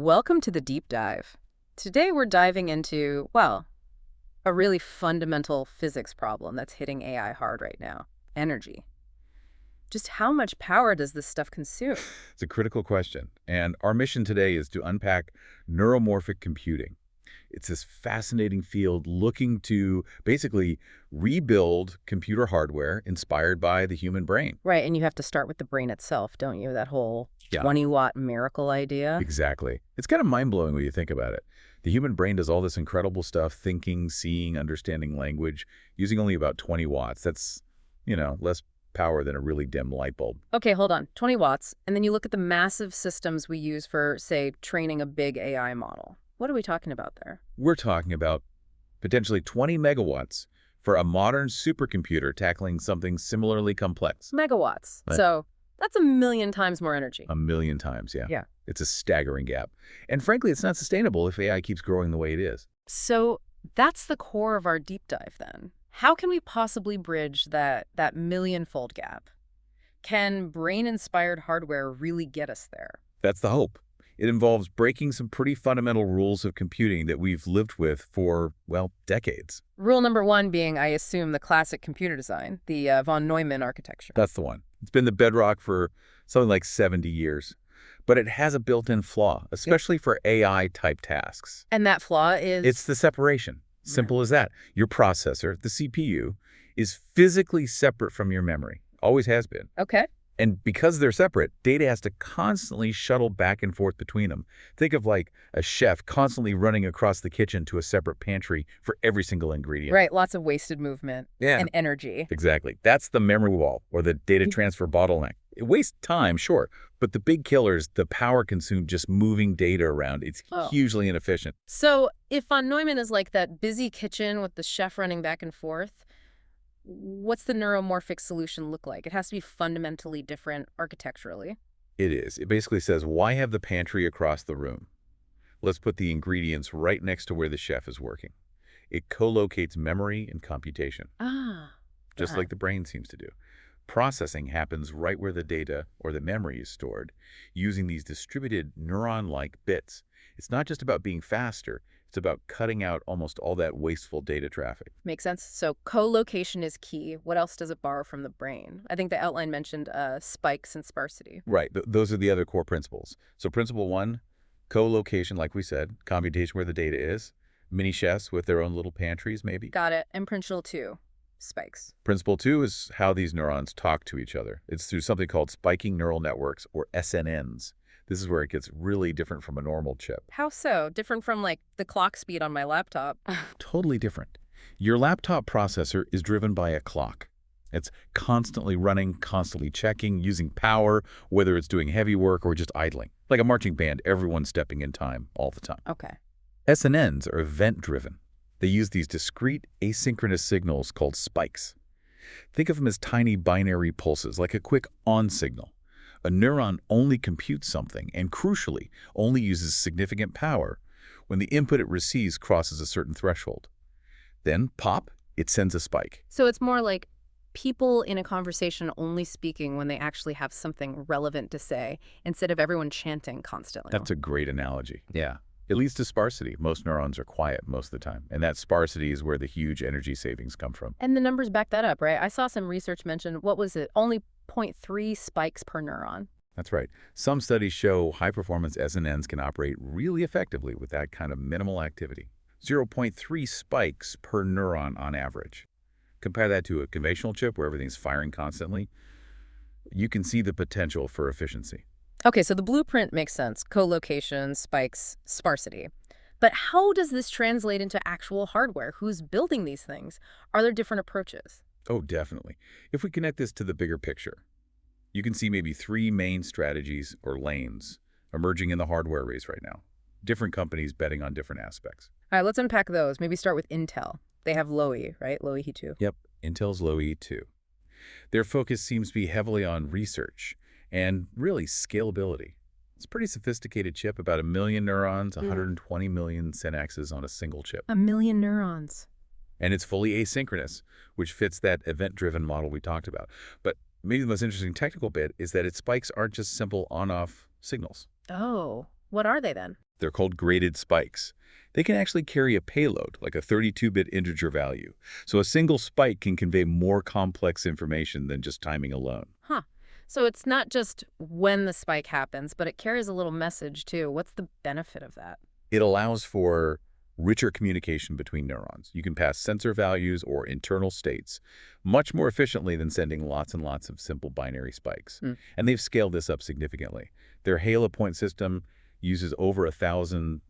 Welcome to the deep dive. Today we're diving into, well, a really fundamental physics problem that's hitting AI hard right now. Energy. Just how much power does this stuff consume? It's a critical question, and our mission today is to unpack neuromorphic computing. It's this fascinating field looking to basically rebuild computer hardware inspired by the human brain. Right, and you have to start with the brain itself, don't you? That whole Yeah, 20-watt miracle idea. exactly. It's kind of mind-blowing when you think about it. The human brain does all this incredible stuff, thinking, seeing, understanding language, using only about 20 watts. That's, less power than a really dim light bulb. Okay, hold on. 20 watts, and then you look at the massive systems we use for, say, training a big AI model. What are we talking about there? We're talking about potentially 20 megawatts for a modern supercomputer tackling something similarly complex. Megawatts. Right. So that's a million times more energy. A million times, yeah. Yeah. It's a staggering gap. And frankly, it's not sustainable if AI keeps growing the way it is. So that's the core of our deep dive then. How can we possibly bridge that million-fold gap? Can brain-inspired hardware really get us there? That's the hope. It involves breaking some pretty fundamental rules of computing that we've lived with for, well, decades. Rule number one being, I assume, the classic computer design, the von Neumann architecture. That's the one. It's been the bedrock for something like 70 years. But it has a built-in flaw, especially for AI-type tasks. And that flaw is? It's the separation. Simple as that. Your processor, the CPU, is physically separate from your memory. Always has been. Okay. And because they're separate, data has to constantly shuttle back and forth between them. Think of like a chef constantly running across the kitchen to a separate pantry for every single ingredient. Right, lots of wasted movement and energy. Exactly. That's the memory wall or the data transfer bottleneck. It wastes time, sure, but the big killers, the power consumed just moving data around. It's hugely inefficient. So if von Neumann is like that busy kitchen with the chef running back and forth, what's the neuromorphic solution look like? It has to be fundamentally different architecturally. It is. It basically says, why have the pantry across the room? Let's put the ingredients right next to where the chef is working. It co-locates memory and computation, just like the brain seems to do. Processing happens right where the data or the memory is stored, using these distributed neuron-like bits. It's not just about being faster. It's about cutting out almost all that wasteful data traffic. Makes sense. So co-location is key. What else does it borrow from the brain? I think the outline mentioned spikes and sparsity. Right. Those are the other core principles. So principle one, co-location, like we said, computation where the data is, mini chefs with their own little pantries, maybe. Got it. And principle two, spikes. Principle two is how these neurons talk to each other. It's through something called spiking neural networks, or SNNs. This is where it gets really different from a normal chip. How so? Different from, like, the clock speed on my laptop. Totally different. Your laptop processor is driven by a clock. It's constantly running, constantly checking, using power, whether it's doing heavy work or just idling. Like a marching band, everyone's stepping in time all the time. Okay. SNNs are event-driven. They use these discrete asynchronous signals called spikes. Think of them as tiny binary pulses, like a quick on signal. A neuron only computes something and, crucially, only uses significant power when the input it receives crosses a certain threshold. Then, pop, it sends a spike. So it's more like people in a conversation only speaking when they actually have something relevant to say, instead of everyone chanting constantly. That's a great analogy. Yeah. It leads to sparsity. Most neurons are quiet most of the time, and that sparsity is where the huge energy savings come from. And the numbers back that up, right? I saw some research mention, what was it, only 0.3 spikes per neuron. That's right. Some studies show high-performance SNNs can operate really effectively with that kind of minimal activity. 0.3 spikes per neuron on average. Compare that to a conventional chip where everything's firing constantly. You can see the potential for efficiency. Okay, so the blueprint makes sense. Co-location, spikes, sparsity. But how does this translate into actual hardware? Who's building these things? Are there different approaches? Oh, definitely. If we connect this to the bigger picture, you can see maybe three main strategies or lanes emerging in the hardware race right now. Different companies betting on different aspects. All right, let's unpack those. Maybe start with Intel. They have Loihi, right? Loihi 2. Yep, Intel's Loihi 2. Their focus seems to be heavily on research and really scalability. It's a pretty sophisticated chip, about 1 million neurons, 120 million synapses on a single chip. 1 million neurons. And it's fully asynchronous, which fits that event-driven model we talked about. But maybe the most interesting technical bit is that its spikes aren't just simple on-off signals. Oh, What are they then? They're called graded spikes. They can actually carry a payload, like a 32-bit integer value. So a single spike can convey more complex information than just timing alone. Huh. So it's not just when the spike happens, but it carries a little message too. What's the benefit of that? It allows for richer communication between neurons. You can pass sensor values or internal states much more efficiently than sending lots and lots of simple binary spikes. And they've scaled this up significantly. Their Halo point system uses over 1,000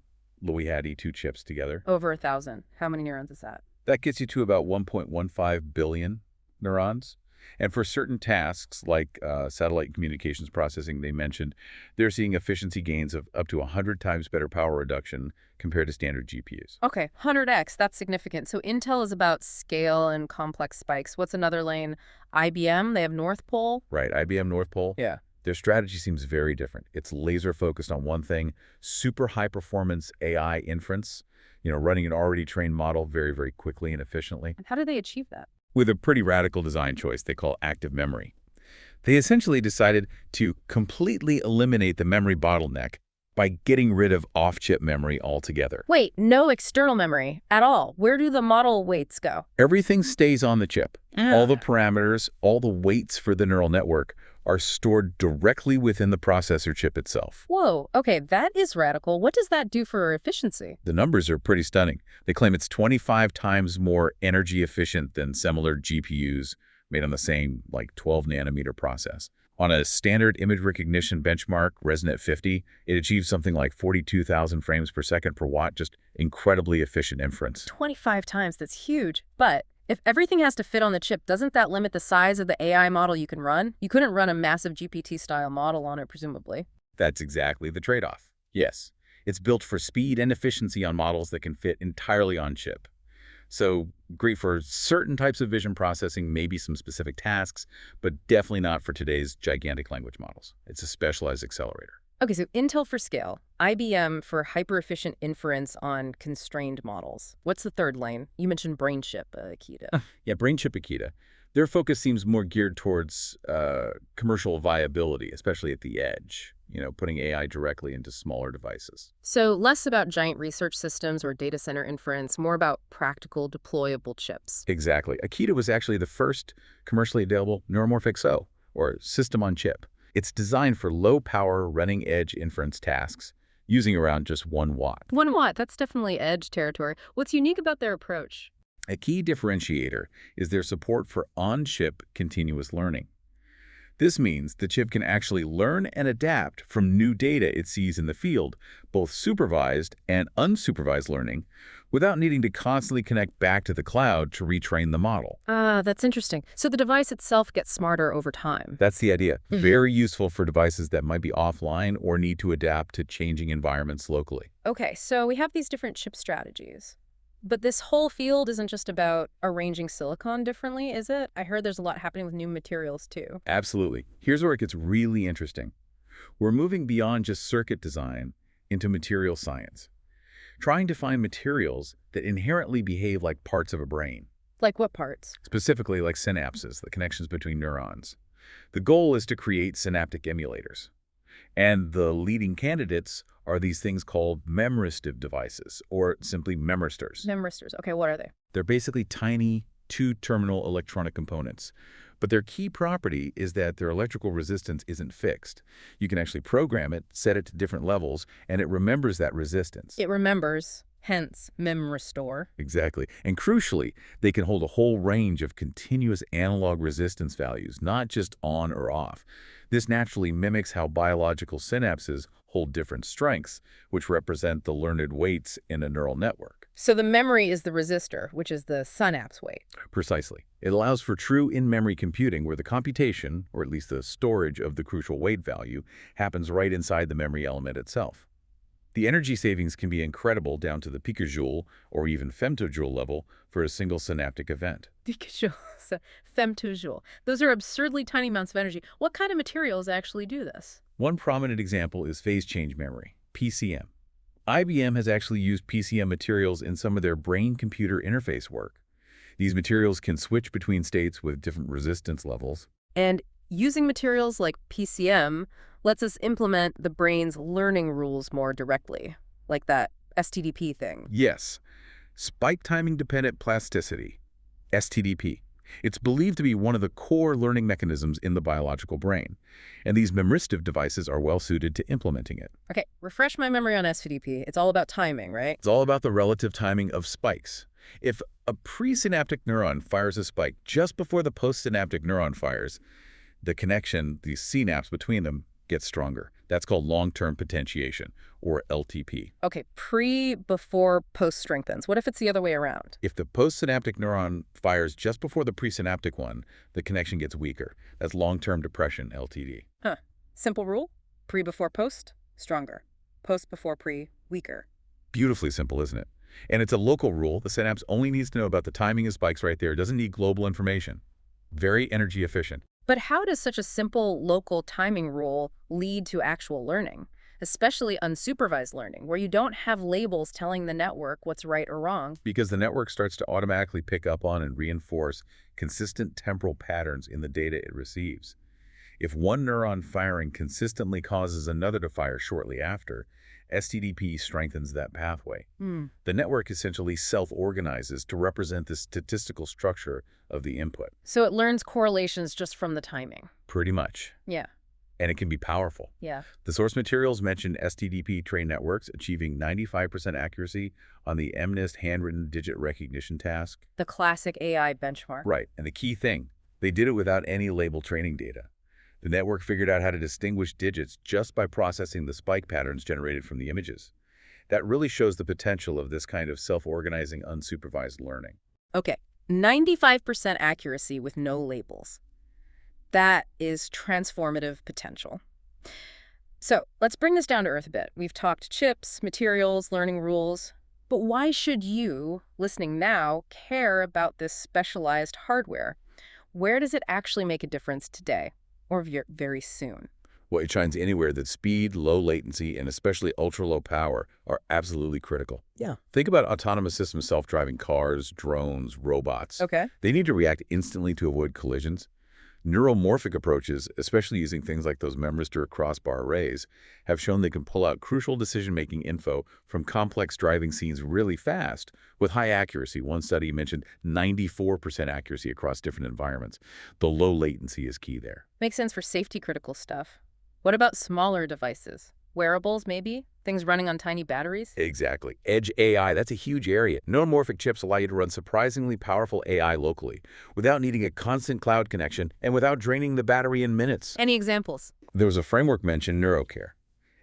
Loihi 2 chips together. Over 1,000. How many neurons is that? That gets you to about 1.15 billion neurons. And for certain tasks like satellite communications processing they mentioned, they're seeing efficiency gains of up to 100 times better power reduction compared to standard GPUs. Okay, 100x, that's significant. So Intel is about scale and complex spikes. What's another lane? IBM, they have North Pole? Right, IBM North Pole. Yeah. Their strategy seems very different. It's laser focused on one thing, super high performance AI inference, running an already trained model very, very quickly and efficiently. And how do they achieve that? With a pretty radical design choice they call active memory. They essentially decided to completely eliminate the memory bottleneck by getting rid of off-chip memory altogether. Wait, no external memory at all. Where do the model weights go? Everything stays on the chip. All the parameters, all the weights for the neural network are stored directly within the processor chip itself. Whoa, okay, that is radical. What does that do for efficiency? The numbers are pretty stunning. They claim it's 25 times more energy efficient than similar GPUs made on the same, 12-nanometer process. On a standard image recognition benchmark, ResNet 50, it achieves something like 42,000 frames per second per watt, just incredibly efficient inference. 25 times, that's huge. But if everything has to fit on the chip, doesn't that limit the size of the AI model you can run? You couldn't run a massive GPT-style model on it, presumably. That's exactly the trade-off. Yes, it's built for speed and efficiency on models that can fit entirely on chip. So great for certain types of vision processing, maybe some specific tasks, but definitely not for today's gigantic language models. It's a specialized accelerator. Okay, so Intel for scale, IBM for hyper-efficient inference on constrained models. What's the third lane? You mentioned BrainChip, Akida. Yeah, BrainChip Akida. Their focus seems more geared towards commercial viability, especially at the edge, putting AI directly into smaller devices. So less about giant research systems or data center inference, more about practical, deployable chips. Exactly. Akida was actually the first commercially available neuromorphic SO, or system on chip. It's designed for low-power, running-edge inference tasks, using around just 1 watt. 1 watt, that's definitely edge territory. What's unique about their approach? A key differentiator is their support for on-chip continuous learning. This means the chip can actually learn and adapt from new data it sees in the field, both supervised and unsupervised learning, without needing to constantly connect back to the cloud to retrain the model. Ah, that's interesting. So the device itself gets smarter over time. That's the idea. Very useful for devices that might be offline or need to adapt to changing environments locally. Okay, so we have these different chip strategies. But this whole field isn't just about arranging silicon differently, is it? I heard there's a lot happening with new materials, too. Absolutely. Here's where it gets really interesting. We're moving beyond just circuit design into material science, trying to find materials that inherently behave like parts of a brain. Like what parts? Specifically like synapses, the connections between neurons. The goal is to create synaptic emulators. And the leading candidates are these things called memoristive devices, or simply memristors. Memristors. Okay, what are they? They're basically tiny, two-terminal electronic components. But their key property is that their electrical resistance isn't fixed. You can actually program it, set it to different levels, and it remembers that resistance. It remembers, hence memristor. Exactly. And crucially, they can hold a whole range of continuous analog resistance values, not just on or off. This naturally mimics how biological synapses hold different strengths, which represent the learned weights in a neural network. So the memory is the resistor, which is the synapse weight. Precisely. It allows for true in-memory computing where the computation, or at least the storage of the crucial weight value, happens right inside the memory element itself. The energy savings can be incredible down to the picojoule or even femtojoule level for a single synaptic event. Picojoule, femtojoule. Those are absurdly tiny amounts of energy. What kind of materials actually do this? One prominent example is phase change memory, PCM. IBM has actually used PCM materials in some of their brain-computer interface work. These materials can switch between states with different resistance levels. And using materials like PCM lets us implement the brain's learning rules more directly, like that STDP thing. Yes. Spike timing dependent plasticity, STDP. It's believed to be one of the core learning mechanisms in the biological brain, and these memoristive devices are well suited to implementing it. Okay, refresh my memory on STDP. It's all about timing, right? It's all about the relative timing of spikes. If a presynaptic neuron fires a spike just before the postsynaptic neuron fires, the connection, the synapse between them, gets stronger. That's called long-term potentiation, or LTP. Okay, before, post strengthens. What if it's the other way around? If the postsynaptic neuron fires just before the presynaptic one, the connection gets weaker. That's long-term depression, LTD. Huh. Simple rule? Pre before post, stronger. Post before pre, weaker. Beautifully simple, isn't it? And it's a local rule. The synapse only needs to know about the timing of spikes right there. It doesn't need global information. Very energy efficient. But how does such a simple local timing rule lead to actual learning, especially unsupervised learning, where you don't have labels telling the network what's right or wrong? Because the network starts to automatically pick up on and reinforce consistent temporal patterns in the data it receives. If one neuron firing consistently causes another to fire shortly after, STDP strengthens that pathway. The network essentially self-organizes to represent the statistical structure of the input. So it learns correlations just from the timing. Pretty much. Yeah. And it can be powerful. Yeah. The source materials mention STDP trained networks achieving 95% accuracy on the MNIST handwritten digit recognition task. The classic AI benchmark. Right. And the key thing, they did it without any label training data. The network figured out how to distinguish digits just by processing the spike patterns generated from the images. That really shows the potential of this kind of self-organizing, unsupervised learning. Okay, 95% accuracy with no labels. That is transformative potential. So let's bring this down to earth a bit. We've talked chips, materials, learning rules. But why should you, listening now, care about this specialized hardware? Where does it actually make a difference today? Or very soon? Well, it shines anywhere that speed, low latency, and especially ultra-low power are absolutely critical. Yeah. Think about autonomous systems, self-driving cars, drones, robots. Okay. They need to react instantly to avoid collisions. Neuromorphic approaches, especially using things like those memristor crossbar arrays, have shown they can pull out crucial decision-making info from complex driving scenes really fast with high accuracy. One study mentioned 94% accuracy across different environments. The low latency is key there. Makes sense for safety-critical stuff. What about smaller devices? Wearables, maybe? Things running on tiny batteries? Exactly. Edge AI, that's a huge area. Neuromorphic chips allow you to run surprisingly powerful AI locally without needing a constant cloud connection and without draining the battery in minutes. Any examples? There was a framework mentioned, NeuroCare.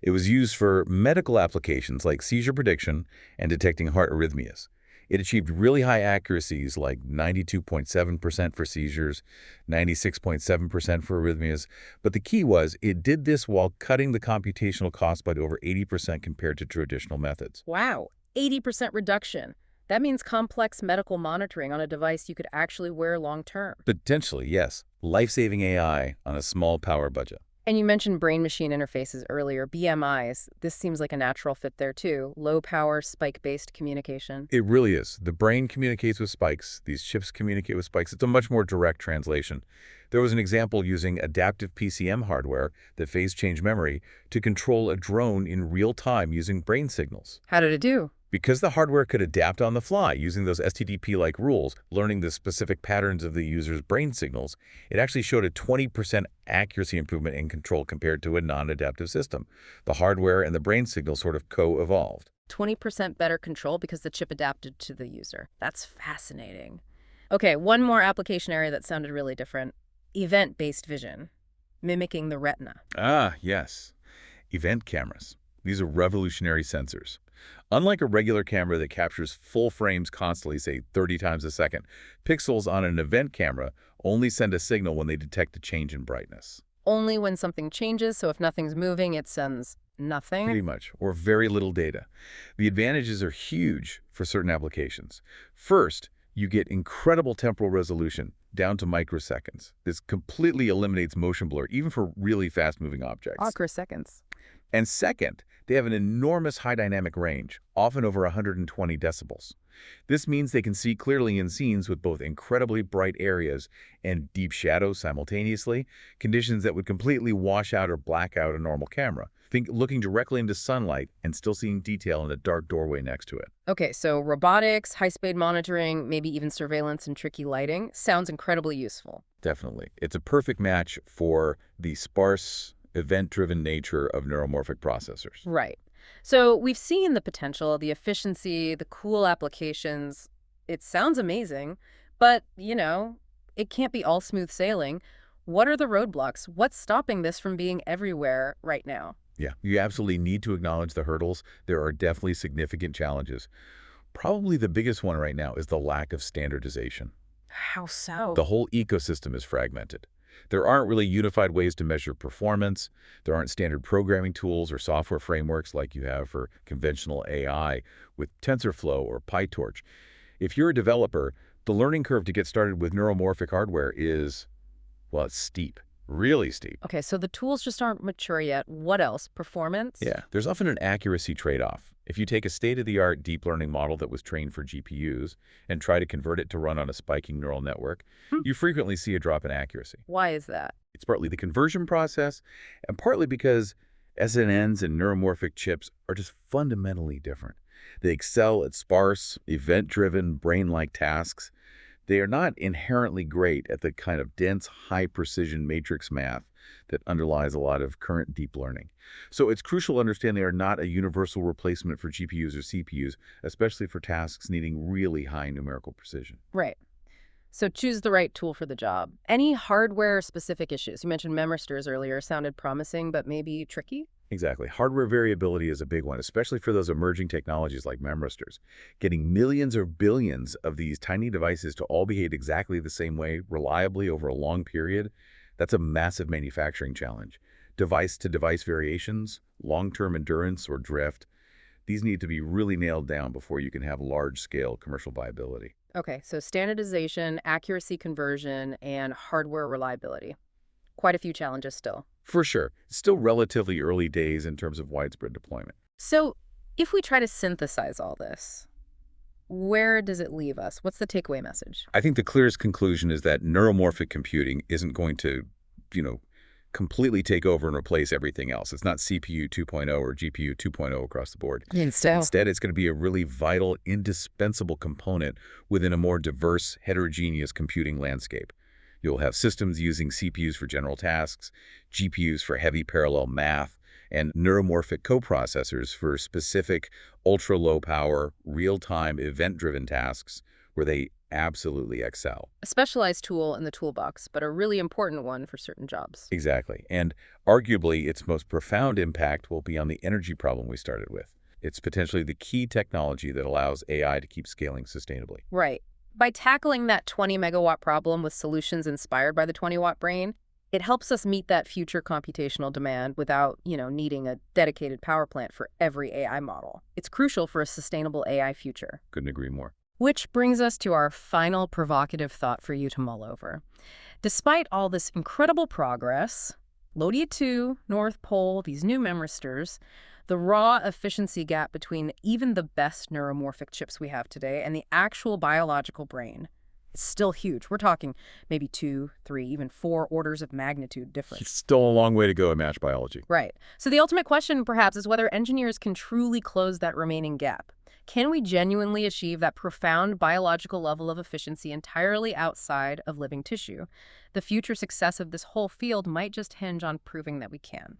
It was used for medical applications like seizure prediction and detecting heart arrhythmias. It achieved really high accuracies like 92.7% for seizures, 96.7% for arrhythmias. But the key was it did this while cutting the computational cost by over 80% compared to traditional methods. Wow, 80% reduction. That means complex medical monitoring on a device you could actually wear long term. Potentially, yes. Life-saving AI on a small power budget. And you mentioned brain-machine interfaces earlier, BMIs. This seems like a natural fit there too. Low-power, spike-based communication. It really is. The brain communicates with spikes. These chips communicate with spikes. It's a much more direct translation. There was an example using adaptive PCM hardware that phase-change memory to control a drone in real time using brain signals. How did it do? Because the hardware could adapt on the fly using those STDP-like rules, learning the specific patterns of the user's brain signals, it actually showed a 20% accuracy improvement in control compared to a non-adaptive system. The hardware and the brain signal sort of co-evolved. 20% better control because the chip adapted to the user. That's fascinating. Okay, one more application area that sounded really different. Event-based vision, mimicking the retina. Ah, yes. Event cameras. These are revolutionary sensors. Unlike a regular camera that captures full frames constantly, say 30 times a second, pixels on an event camera only send a signal when they detect a change in brightness. Only when something changes, so if nothing's moving, it sends nothing? Pretty much, or very little data. The advantages are huge for certain applications. First, you get incredible temporal resolution, down to microseconds. This completely eliminates motion blur, even for really fast-moving objects. Microseconds. And second, they have an enormous high dynamic range, often over 120 decibels. This means they can see clearly in scenes with both incredibly bright areas and deep shadows simultaneously, conditions that would completely wash out or black out a normal camera. Think looking directly into sunlight and still seeing detail in a dark doorway next to it. Okay, so robotics, high-speed monitoring, maybe even surveillance and tricky lighting sounds incredibly useful. Definitely. It's a perfect match for the sparse, event-driven nature of neuromorphic processors. Right. So we've seen the potential, the efficiency, the cool applications. It sounds amazing, but, it can't be all smooth sailing. What are the roadblocks? What's stopping this from being everywhere right now? Yeah, you absolutely need to acknowledge the hurdles. There are definitely significant challenges. Probably the biggest one right now is the lack of standardization. How so? The whole ecosystem is fragmented. There aren't really unified ways to measure performance. There aren't standard programming tools or software frameworks like you have for conventional AI with TensorFlow or PyTorch. If you're a developer, the learning curve to get started with neuromorphic hardware is, well, it's steep, really steep. Okay, so the tools just aren't mature yet. What else? Performance? Yeah, there's often an accuracy trade-off. If you take a state-of-the-art deep learning model that was trained for GPUs and try to convert it to run on a spiking neural network, you frequently see a drop in accuracy. Why is that? It's partly the conversion process, and partly because SNNs and neuromorphic chips are just fundamentally different. They excel at sparse, event-driven, brain-like tasks. They are not inherently great at the kind of dense, high-precision matrix math that underlies a lot of current deep learning. So it's crucial to understand they are not a universal replacement for GPUs or CPUs, especially for tasks needing really high numerical precision. Right. So choose the right tool for the job. Any hardware-specific issues? You mentioned memristors earlier, sounded promising, but maybe tricky? Exactly. Hardware variability is a big one, especially for those emerging technologies like memristors. Getting millions or billions of these tiny devices to all behave exactly the same way, reliably over a long period, that's a massive manufacturing challenge. Device-to-device variations, long-term endurance or drift, these need to be really nailed down before you can have large-scale commercial viability. Okay, so standardization, accuracy conversion, and hardware reliability. Quite a few challenges still. For sure. It's still relatively early days in terms of widespread deployment. So if we try to synthesize all this, where does it leave us? What's the takeaway message? I think the clearest conclusion is that neuromorphic computing isn't going to, completely take over and replace everything else. It's not CPU 2.0 or GPU 2.0 across the board. Instead, it's going to be a really vital, indispensable component within a more diverse, heterogeneous computing landscape. You'll have systems using CPUs for general tasks, GPUs for heavy parallel math, and neuromorphic coprocessors for specific ultra-low power, real-time, event-driven tasks where they absolutely excel. A specialized tool in the toolbox, but a really important one for certain jobs. Exactly. And arguably, its most profound impact will be on the energy problem we started with. It's potentially the key technology that allows AI to keep scaling sustainably. Right. By tackling that 20-megawatt problem with solutions inspired by the 20-watt brain, it helps us meet that future computational demand without, needing a dedicated power plant for every AI model. It's crucial for a sustainable AI future. Couldn't agree more. Which brings us to our final provocative thought for you to mull over. Despite all this incredible progress, Loihi 2, North Pole, these new memristors, the raw efficiency gap between even the best neuromorphic chips we have today and the actual biological brain is still huge. We're talking maybe 2, 3, even 4 orders of magnitude difference. It's still a long way to go in match biology. Right. So the ultimate question, perhaps, is whether engineers can truly close that remaining gap. Can we genuinely achieve that profound biological level of efficiency entirely outside of living tissue? The future success of this whole field might just hinge on proving that we can.